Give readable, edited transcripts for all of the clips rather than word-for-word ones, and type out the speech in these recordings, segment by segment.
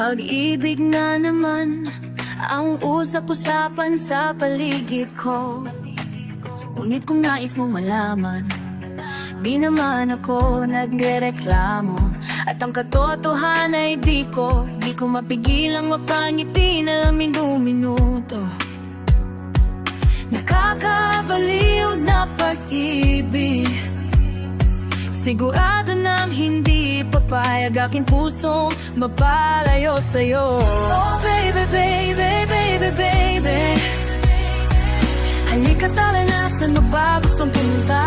Pag-ibig na naman ang usap-usapan sa paligid ko. Ngunit kung nais mo malaman, di naman ako nagrereklamo. At ang katotohanan ay di ko mapigilang mapangiti na minuto. Nakakabaliw na pag-ibig, sigurado nang hindi papayag aking pusong mapalayo sa'yo. Oh baby, baby, baby, baby, halika tara na, saan mo ba gustong pumunta?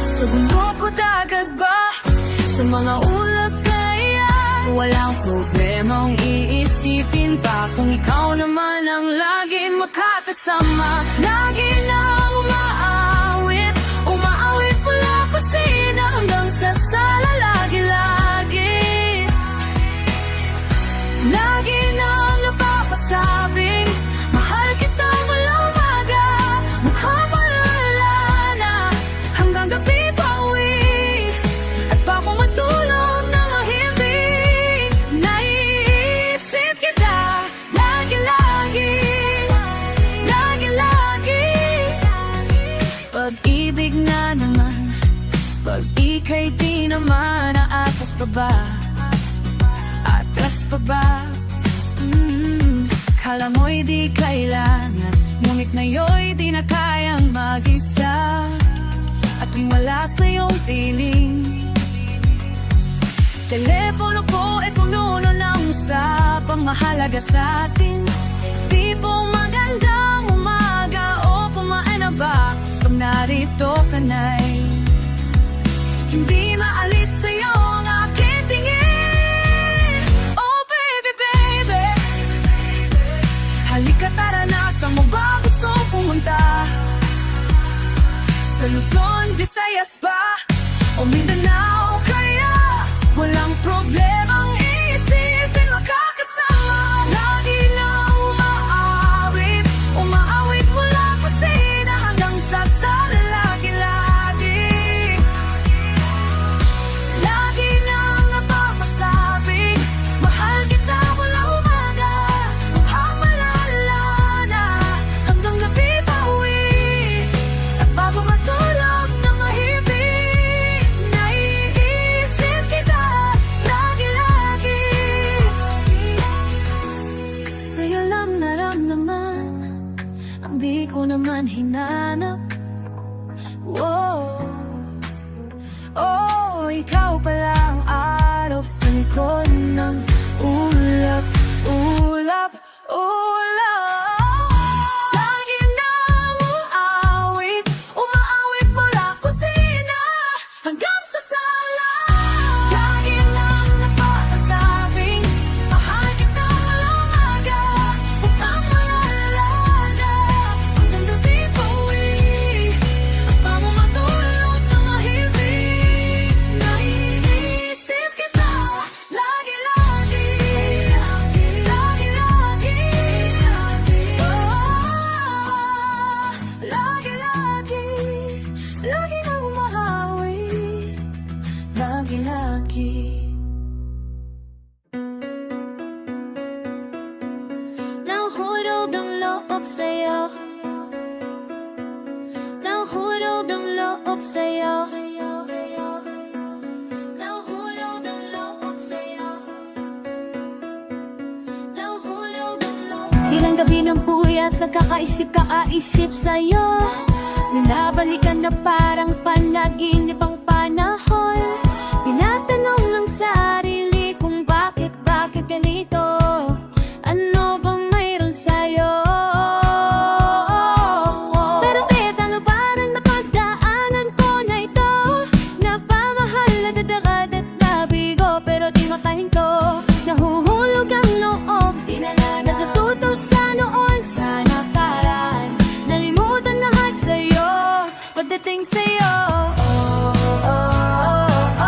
Sa bundok o dagat ba? Sa mga ulap kaya? Walang problemang iisipin pa kung ikaw naman ang lagi makakasama. Lagi nang umaawit mula kusina hanggang sa sala. Lagi nang napapasabing mahal kita mula umaga, mukha malala na hanggang gabi pa uwi. At bago matulog na mahimbing, naiisip kita lagi-lagi, lagi-lagi. Pag-ibig na naman, pag ika'y di naman aatas pa ba? Atras pa ba? Kala mo'y di kailangan, ngunit ngayon'y di na kayang mag-isa. At tuwing wala sa'yong piling, telepono ko ay puno ng usapang mahalaga sa atin. Tipong magandang umaga o kumain na ba? Pag narito ka na'y hindi maalis sa'yo ang aking tingin. Oh baby, baby, halika tara na, saan mo ba gustong pumunta? Sa Luzon, Visayas ba? O Mindanao kaya? Walang problemang iisipin makakasama. Lagi nang umaawit mula kusina hanggang sa sala. Lagi nang napapasabing mahal kita mula umaga, mukha malala na hanggang gabi pa uwi. At bago matulog na mahimbing, naiisip kita lagi-lagi. Sa'yo lang naramdaman ang di ko naman hinanap. Whoa. Oh, ikaw pala ang araw sa likod ng ulap, ulap, ulap. Lagi nang umaawit mula kusina hanggang sa sala. Lagi nang napapasabing mahal kita mula umaga, mukhang malala na hanggang gabi pa uwi. At bago matulog na mahimbing, naiisip kita lagi-lagi, lagi-lagi. Lagi-lagi, lagi na umahawi, lagi-lagi. Nahulog ang loob sa'yo, nahulog ang loob sa'yo, nahulog ang loob sa'yo, nahulog ang loob. Ilang gabi ng puyat sa kakaisip sa'yo, ninabalikan na parang panaginip ang panahon. Tinatanong ng sarili kung bakit ganito. Ano bang mayroon sa'yo? Pero kahit ano parang napagdaanan ko na ito, napamahal na dadakad at nabigo, pero di makahinto. Nahuhulog ang loob, natututo sa noon, sa nakaraan. Nalimutan lahat sa'yo, pagdating sa'yo. Oh, oh, oh, oh.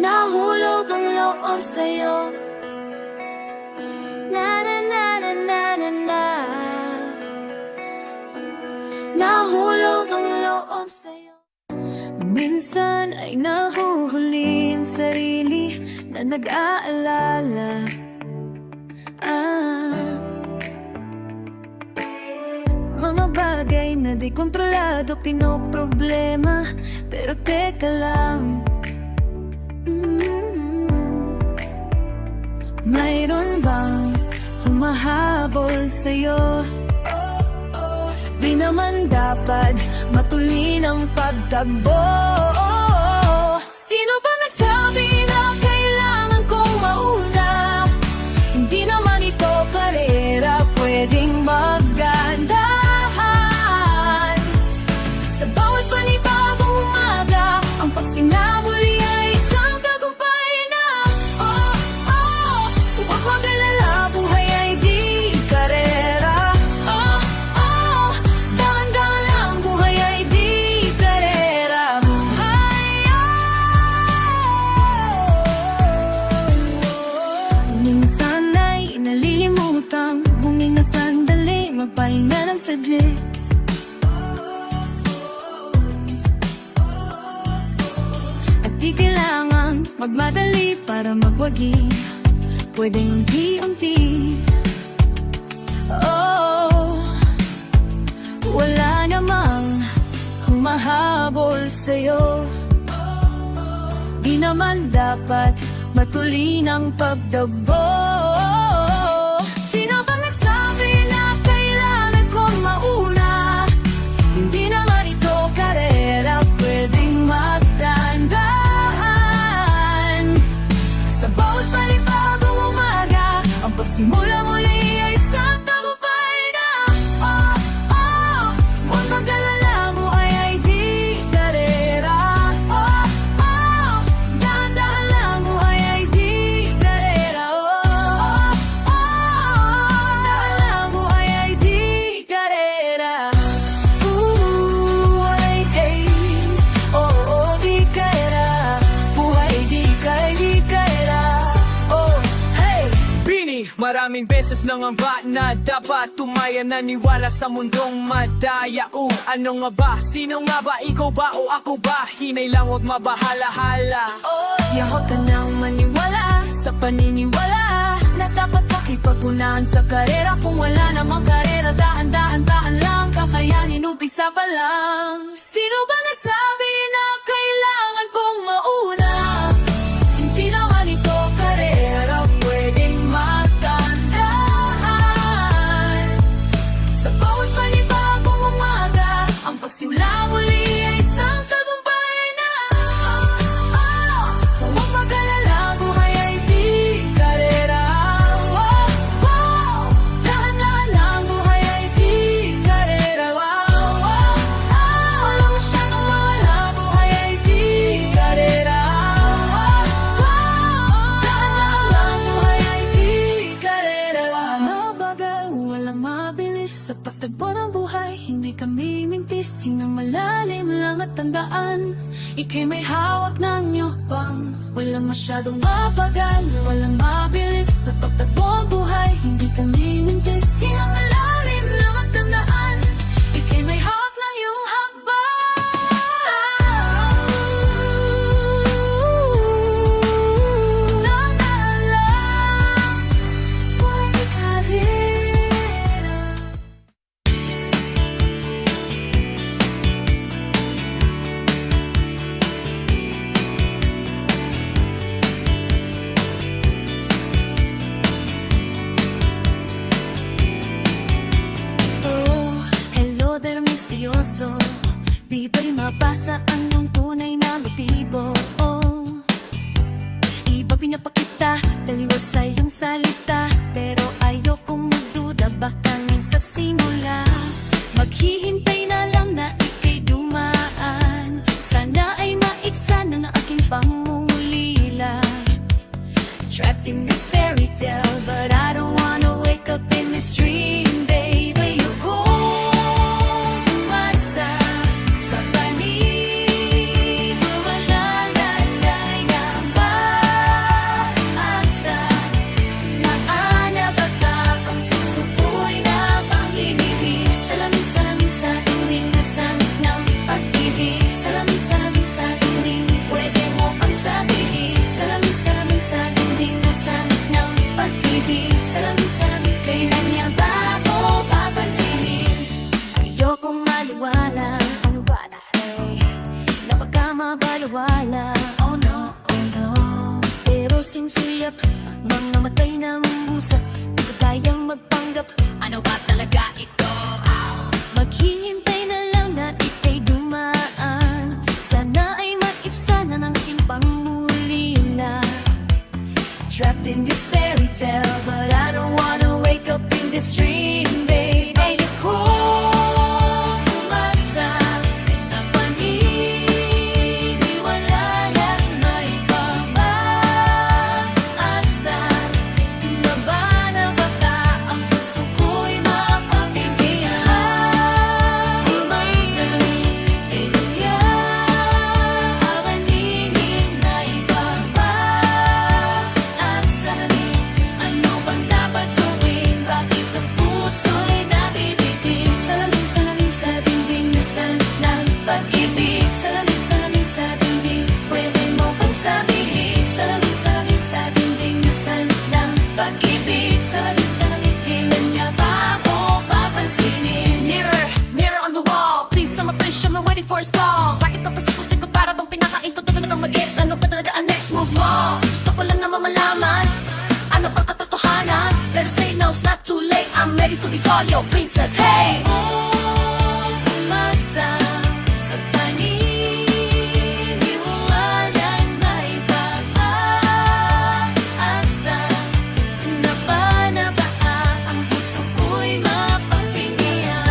Nahulog ang loob sa'yo. Na na na na na na na. Nahulog ang loob sa'yo. Minsan ay nahuhuli ang sarili na nag-aalala. Mga bagay na di kontrolado, pinoproblema. Pero teka lang, mayroon bang humahabol sa'yo? Di naman dapat matulin ang pagtakbo. Sino ba nagsabi na kailangan kong mauna? Hindi naman ito karera, pwedeng maggandahan. Sa bawat panibagong umaga, ang pagsinamuli ay isang tagumpay na. Huwag mag-alala, buhay ay di karera. Dahan-dahan lang, buhay ay di karera. Minsan ay nalilimutang huminga sandali, magpahinga ng saglit. At di kailangan magmadali para magwagi, pwedeng unti-unti. Wala namang humahabol sa'yo. Di naman dapat matulin ang pagdabo. Sino ba nagsabi na kailangan kong mauna? Hindi naman ito karera, pwedeng magdandahan. Sa bawat panibagong umaga, ang pagsimula muli ay isang tagumpay na. Huwag mag-alala, buhay ay di karera. Dahan-dahan lang, buhay ay di karera. Dahan lang, buhay ay di karera. Buhay ay, di karera. Buhay di karera. Hey! Bini, maraming beses nang amba na dapat tumaya, naniwala sa mundong madaya. Ano nga ba? Sino nga ba? Ikaw ba o ako ba? Hinay lang, wag mabahala-hala. Huwag ka nang maniwala sa paniniwala na dapat makipag-unahan sa karera. Kung wala namang karera, dahan-dahan lang, kakayanin umpisa pa lang. Sino ba nagsabi na kailangan kong mauna? Hindi naman ito karera, pwedeng magtandahan. Sa bawat panibagong umaga, ang pagsimula muli ay isang tagumpay na. Huwag mag-alala, buhay ay di karera. Dahan-dahan lang, buhay ay di karera. Walang masyadong mawala, buhay ay di karera. Dahan-dahan lang, buhay ay di karera. Mabagal, walang mabilis sa pagtagpo ng buhay. Hindi kami mintis, hingang malalim lang at tandaan, ika'y may hawak ng yukbang. Walang masyadong mabagal, walang mabilis sa pagtagpo ng buhay. Hindi kami mintis, hingang malalim lang at tandaan, ika'y may hawak ng iyong hakbang. Lang, buhay di karera. Hello there, misteryoso. Di ba rin mabasa ang iyong tunay na motibo? Iba pinapakita, daliwa sa iyong salita, pero ayokong magduda, baka nang sa simula maghihintay na lang na ika'y dumaan. Sana ay maibsan ang aking pangungulila. Trapped in this fairy tale, but I don't wanna wake up in this dream, baby. You hold umasa sa panig, mawalalay na ba? kasing siyak, mga matay na musap, di ko kayang magpanggap. Ano ba talaga ito? Maghihintay na lang na ika'y dumaan, sana ay maipsan na ng aking pangmuli na. Trapped in this fairy tale, but I don't wanna wake up in this dream, babe. Ayoko umasa sa paniniwala na may pag-asa. Na ba na baka ang puso ko'y mapapigyan? Umasa, kaya awanin na ipag-asa. Ano bang dapat gawin? Bakit ang puso'y nabibitin? Salamin, salamin sa dingding nasan ng pag-ibig. Salamin, salamin sa dingding, pwede mo bang sabihin? Salamin, salamin sa dingding nasan ng pag-ibig. Salamin, salamin, kailan niya ba ako papansinin? Mirror, mirror on the wall, please tell my push, I'm waiting for his call. Bakit ito pasikot-sikot para bang pinakain ko talagang mag-gets? Ano pa talaga ang next move mo? Gusto ko lang naman malaman ano bang katotohanan? Better say no, it's not too late. I'm ready to be called your princess. Hey! Umasa sa paniniwalang may pag-asa. Na ba ang puso ko'y mapagpingihan?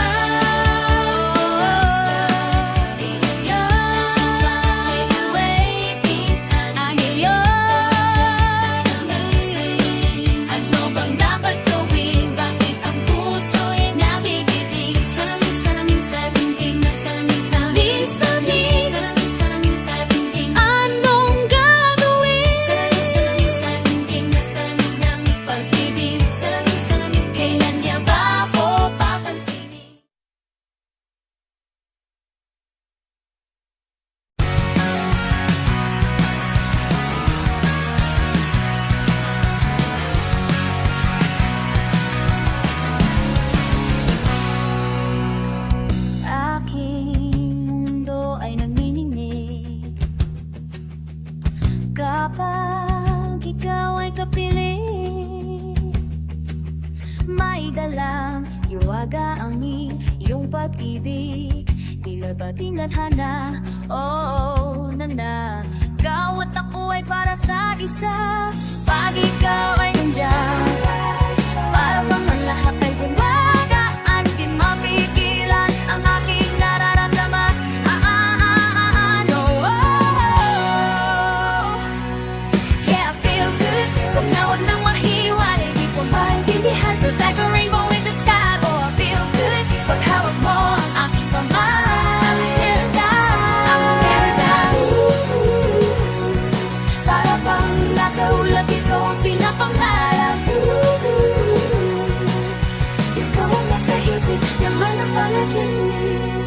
Ano bang dapat gawin? Bakit ang puso'y nabibitig? Salamin, salamin sa dingding na salamin, salamin, salamin. Salamin, salamin sa dingding. Anong gagawin? Salamin, salamin sa dingding na salamin ng pag-ibig. Salamin, salamin, kailan niya ba ako papansinin? Aking mundo ay nanginginig kapag ikaw ay kapiling. May dalang iwaga ang iyong pag-ibig. Tila ba tinadhana? Oo, nana. Ikaw at ako ay para sa isa. Pag ikaw ay nandiyan, para bang ang lahat ay gumagaan. Di mapigilan ang aking nararamdaman. No. Yeah, I feel good. Huwag na huwag nang mahiwalay. Di ko maintindihan. Feels like a rainbow in the sky. Oh, I feel good. Paghawak mo ang aking kamay. I'm energized. Para bang nasa ulap, ikaw ang pinapangarap. Ikaw ang nasa isip, naman ang panaginip.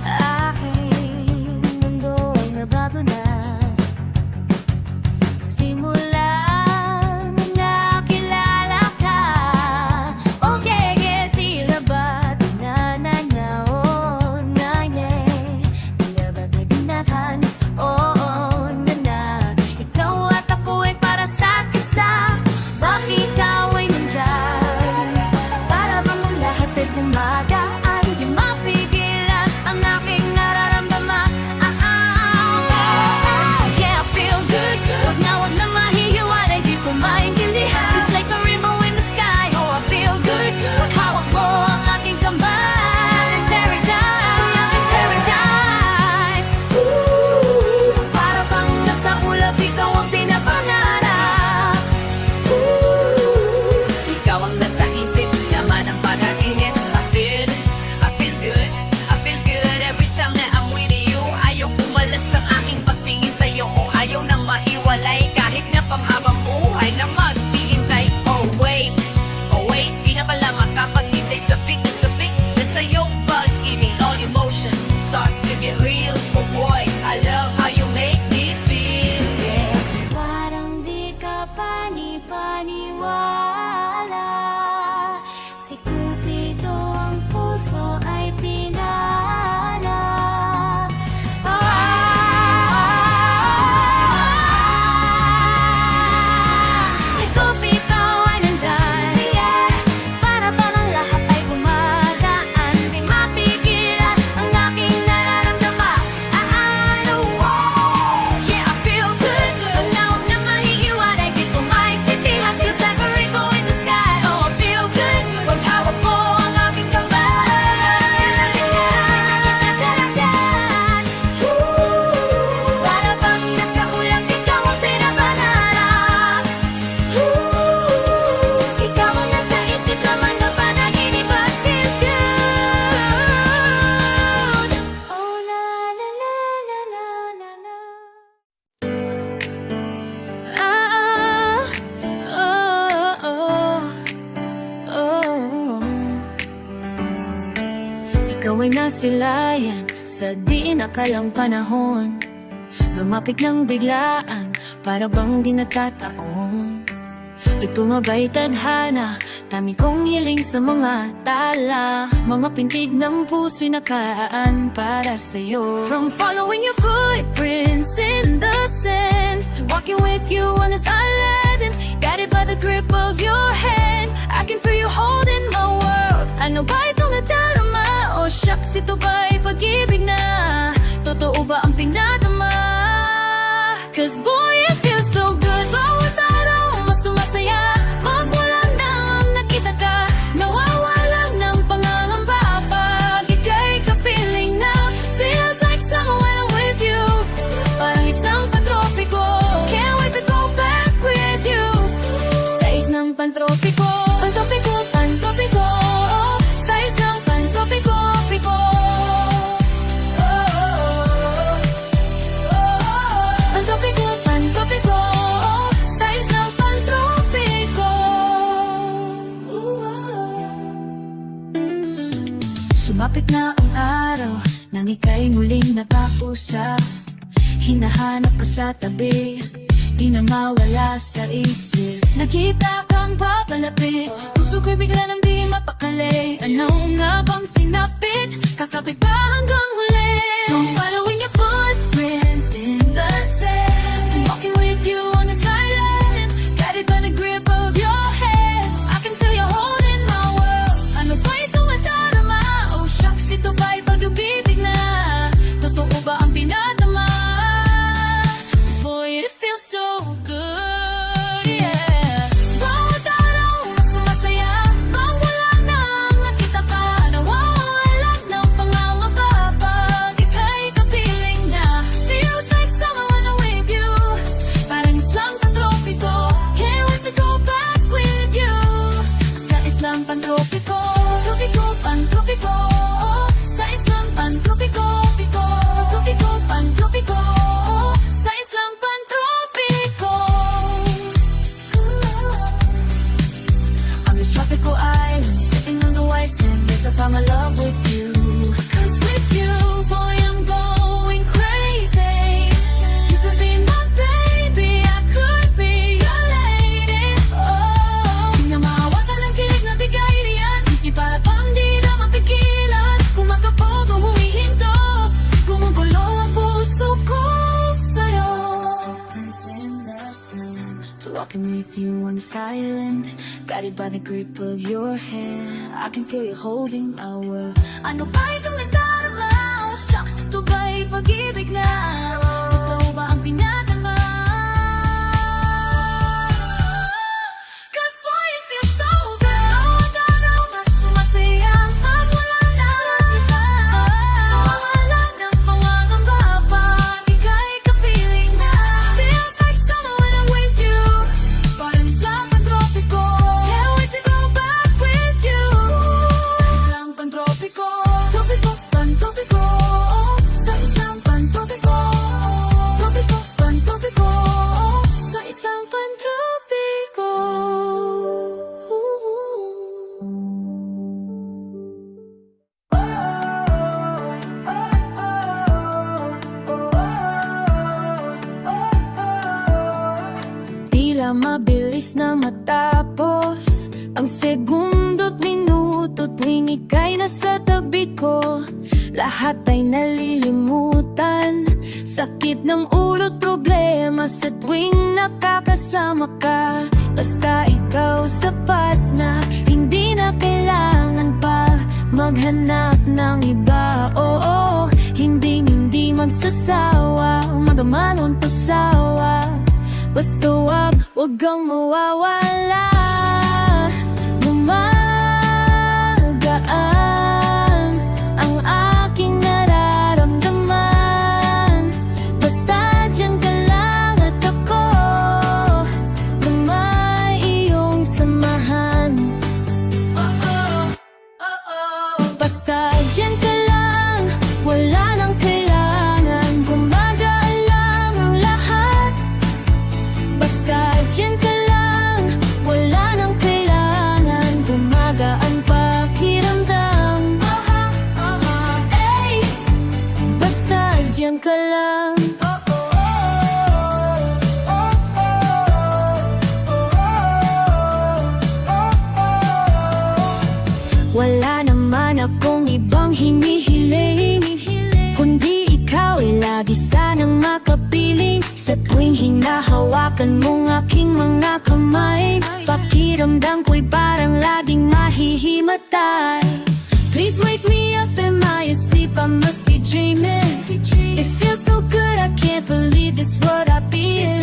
Aking mundo ay nabago na. Simula nang nakilala ka. Oh, yeah, tila ba't nananaon na tila ba't may binathan? Oo, nana. Ikaw at ako ay para sa isa. Bakit ikaw ay nandyan? Para bang ang lahat ay nasilayan sa di nakalang panahon. Lumapit ng biglaan, para bang di natataon. Ito mabay tadhana, dami kong hiling sa mga tala. Mga pintig ng puso'y nakaan para sa'yo. From following your footprints in the sand, to walking with you on this island, and guided by the grip of your hand, I can feel you holding my world. Ano ba itong nadarama? Oh shucks, ito ba'y pag-ibig na? Totoo ba ang pinadama? Cause boy, it feels so good. Bawat araw, mas sumasaya. Magmula nang nakita ka, nawawalan ng pangangamba. Pag ika'y kapiling na, feels like summer when I'm with you. Parang isang pantropiko, can't wait to go back with you. Sa isang pantropiko, pantropiko, pantropiko. Sa isang pantropiko, piko. Pantropiko, pantropiko. Sa isang pantropiko. Sumapit na ang araw nang ika'y muling nakausap. Hinahanap ka sa tabi, di na mawala sa isip. Nakita kang papalapit, puso ko'y bigla nang di mapakali. Ano nga bang sinapit? Kakapit pa hanggang huli. From following your footprints in the sand, to walking with you on this island, guided by the grip of your hand, I can feel you holding my world. Ano ba itong nadarama? Oh shucks, ito ba'y pag-ibig na? Totoo ba ang pinadama? Cause boy, it feels so good, yeah. Bawat araw, mas sumasaya. Magmula nang nakita ka, nawawalan ng pangangamba. Pag ika'y kapiling na, feels like summer when I'm with you. Parang islang pantropiko, can't wait to go back with you. Sa islang pantropiko, tropiko, pantropiko. Sa islang pantropiko, piko. Tropiko, pantropiko. Sa islang pantropiko. On this tropical island, sitting on the white sand, yes, I found my love with you. Cause with you, boy, I'm going crazy. You could be my baby, I could be your lady. Oh, di na mahawakan ng kilig na bigay riyan. Isip para pang di na mapigilan. Kumakapog o humihinto, gumugulo ang puso ko sa'yo. Footprints in the sand, to walking with you on this island, guided by the grip of your hand, I can feel you holding my world. Ano ba itong nadarama? Oh shucks, ito ba'y pag-ibig na? Totoo ba ang pinadama? Cause boy, it feels so good. Bawat araw, mas sumasaya. Magmula na nakita, nawawalan ng pangangamba. Pag ika'y kapiling na, feels like summer when I'm with you. Parang islang pantropiko, can't wait to go back with you. Sa islang pantropiko, tropiko, pantropiko. Sa islang pantropiko, tropiko, pantropiko. Sa islang pantropiko. Tila mabilis na matapos ang segundo't minuto tuwing ika'y nasa tabi ko. Lahat ay nalilimutan, sakit ng ulo't problema sa tuwing nakakasama ka. Basta ikaw sapat na, hindi na kailangan pa maghanap ng iba. Oo, hindi magsasawa, magamanon to sawa. Basta wag kang mawawala. Gumagaan ang aking nararamdaman. Basta diyan ka lang at ako may iyong samahan. Basta diyan ka lang, wala nang kailangan. Gumagaan lang ang lahat. Basta diyan ka lang, wala Sa tuwing hinahawakan mong aking mga kamay, pakiramdam ko'y parang laging mahihimatay. Please wake me up in my sleep, I must be dreaming. It feels so good, I can't believe this world I be in.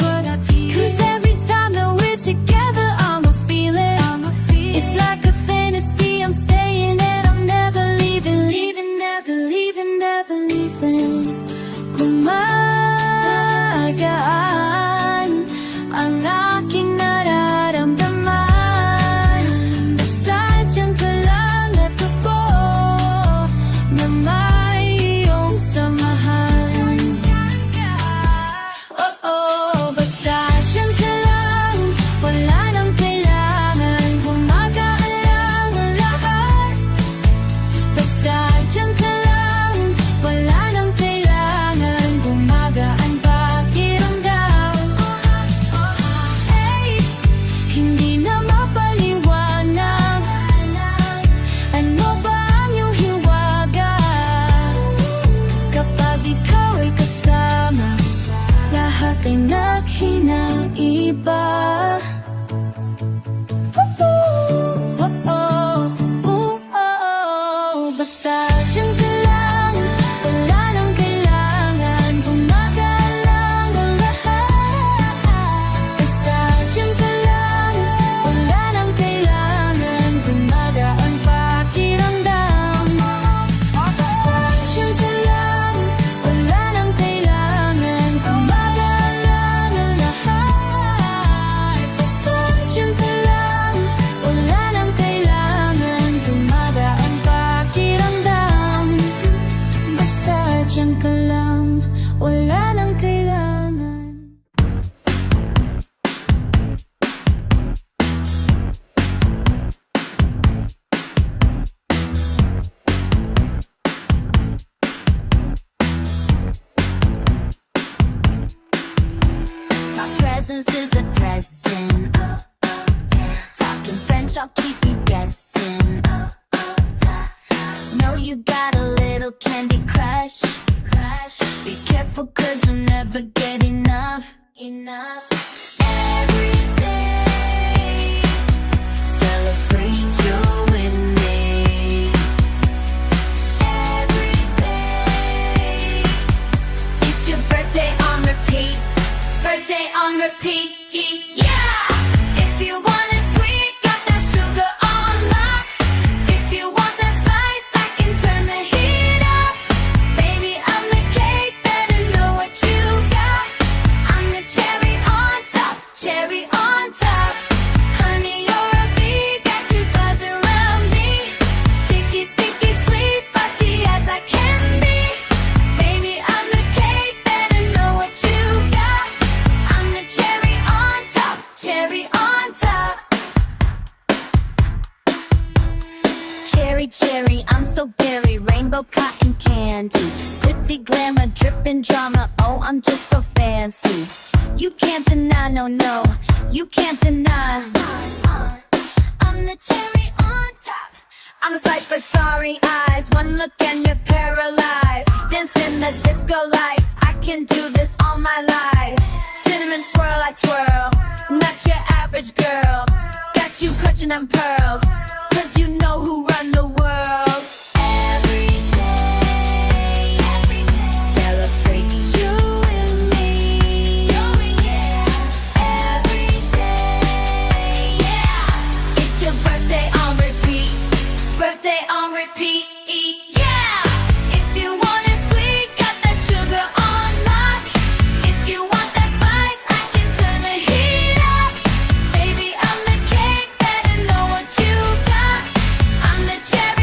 'Cause every time that we're together, I'm a feeling. It's like a fantasy, I'm staying and I'm never leaving. Never leaving, never leaving. Gumagaan ang aking nararamdaman. Basta dyan ka lang at ako na may iyong samahan. Oh, basta dyan ka lang, wala nang kailangan. Gumagaan lang ang lahat. Basta dyan ka lang, wala nang kailangan. Gumagaan pakiramdam. Hey, hindi na mapaliwanag. Ano ba ang iyong hiwaga? Kapag ikaw ay kasama, lahat ay naghinaiba. Basta dyan ka lang, wala nang kailangan. Gumagaan lang ang lahat. Basta dyan ka lang, wala nang kailangan. Gumagaan pakiramdam. Basta dyan ka lang, wala nang kailangan. Gumagaan lang ang lahat. Basta dyan ka lang, wala nang kailangan. Gumagaan pakiramdam. Basta dyan ka lang, wala nang kailangan. My presence is a dressing. Talking French, I'll keep you guessing. Know you got a little candy crush. Be careful, 'cause you'll never get enough. Every day, celebrate you with me. Every day, it's your birthday on repeat. Birthday on repeat. Yeah! If you want it sweet, got that sugar on lock. If you want that spice, I can turn the heat up. Baby, I'm the cake, better know what you got. I'm the cherry on top, cherry on top. Honey, you're a bee, got you buzzing around me. Sticky, sticky, sweet, frosty as I can be. Baby, I'm the cake, better know what you got. I'm the cherry on top, cherry on top. Cherry, cherry, I'm so berry, rainbow cotton candy. Glitzy glamour, dripping drama, oh, I'm just so fancy. You can't deny, no, no, you can't deny. I'm the cherry on top. I'm a sight for sorry eyes, one look and you're paralyzed. Dance in the disco lights, I can do this all my life. Cinnamon swirl, I twirl, not your average girl. Got you clutching them pearls, 'cause you know who run the world. Every day, celebrate you with me. Every day, yeah. It's your birthday on repeat. Birthday on repeat. Yeah. If you want it sweet, got that sugar on lock. If you want that spice, I can turn the heat up. Baby, I'm the cake, better know what you got. I'm the cherry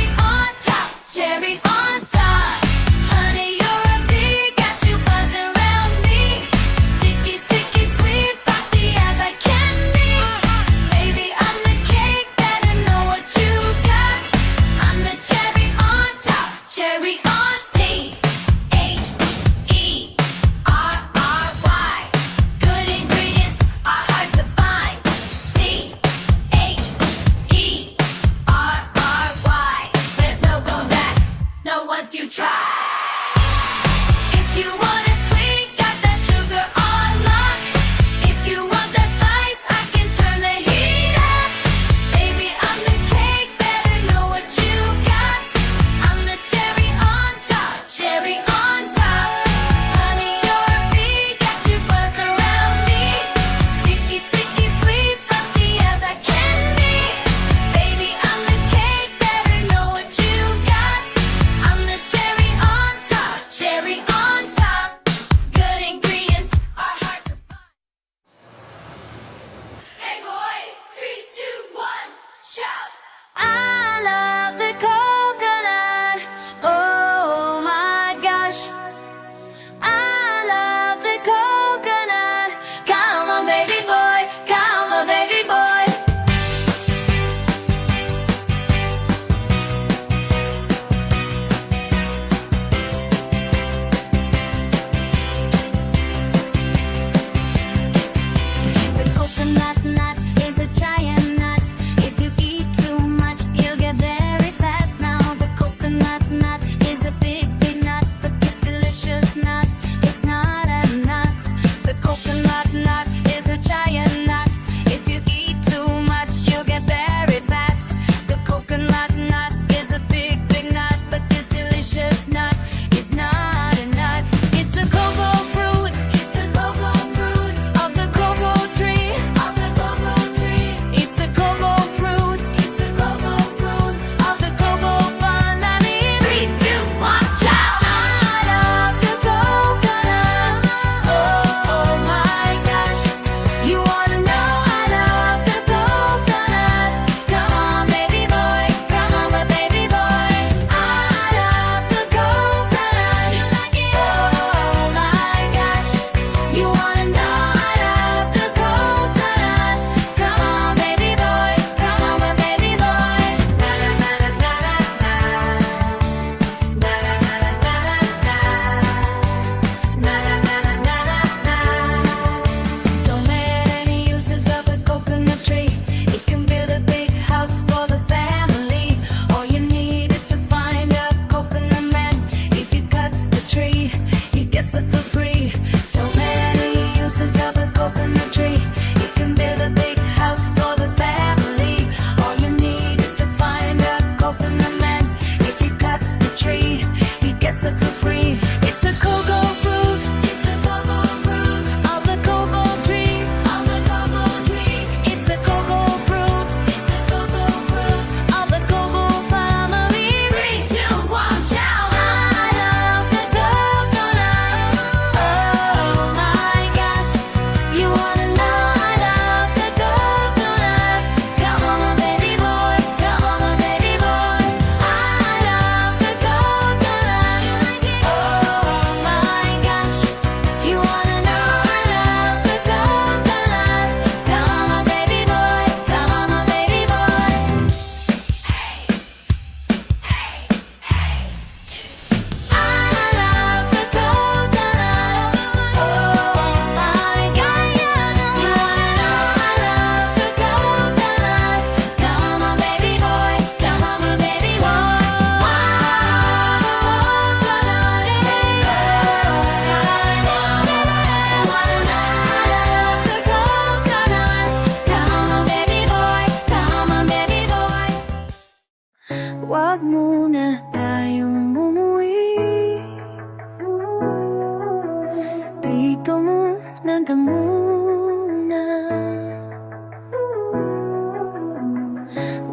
muna.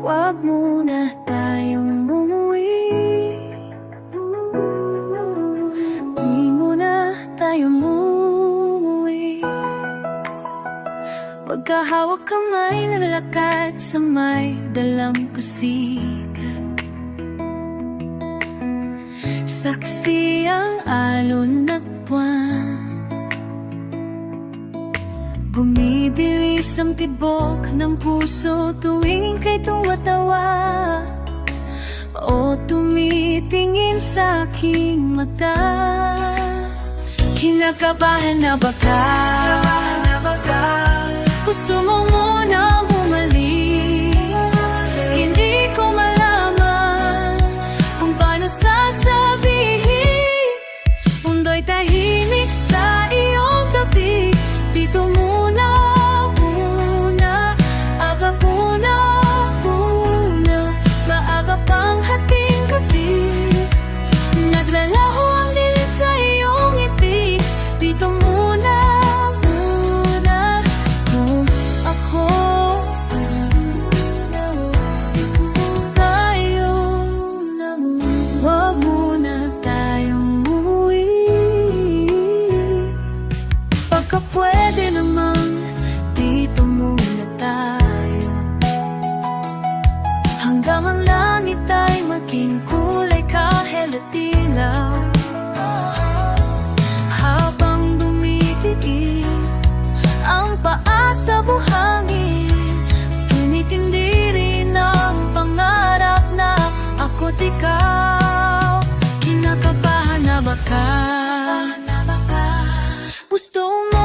Wag muna tayong umuwi. Di muna tayo umuwi. Magkahawak kamay, nalalakad sa may dalampasigan. Saksi ang alon at buwan. Bumibilis ang tibok ng puso tuwing kay tuwatawa o tumitingin sa aking mata. Kinakabahan na baka gusto mo munang umalis. Hindi ko malaman kung paano sasabihin. Mundo'y tahimik sa iyong tabi. Dito muna, aga muna, maaga pang hating gabi. Naglalaho ang dilim sa iyong ngiti. Dito muna, kung ako tayo na. Huwag muna tayong umuwi. Pagka pwede naman, dito muna tayo. Hanggang ang langit ay maging kulay kahit dilaw. Habang dumititig ang paa sa buhangin, tumitindi rin ang pangarap na ako't ikaw. Kinakabahan na baka gusto mo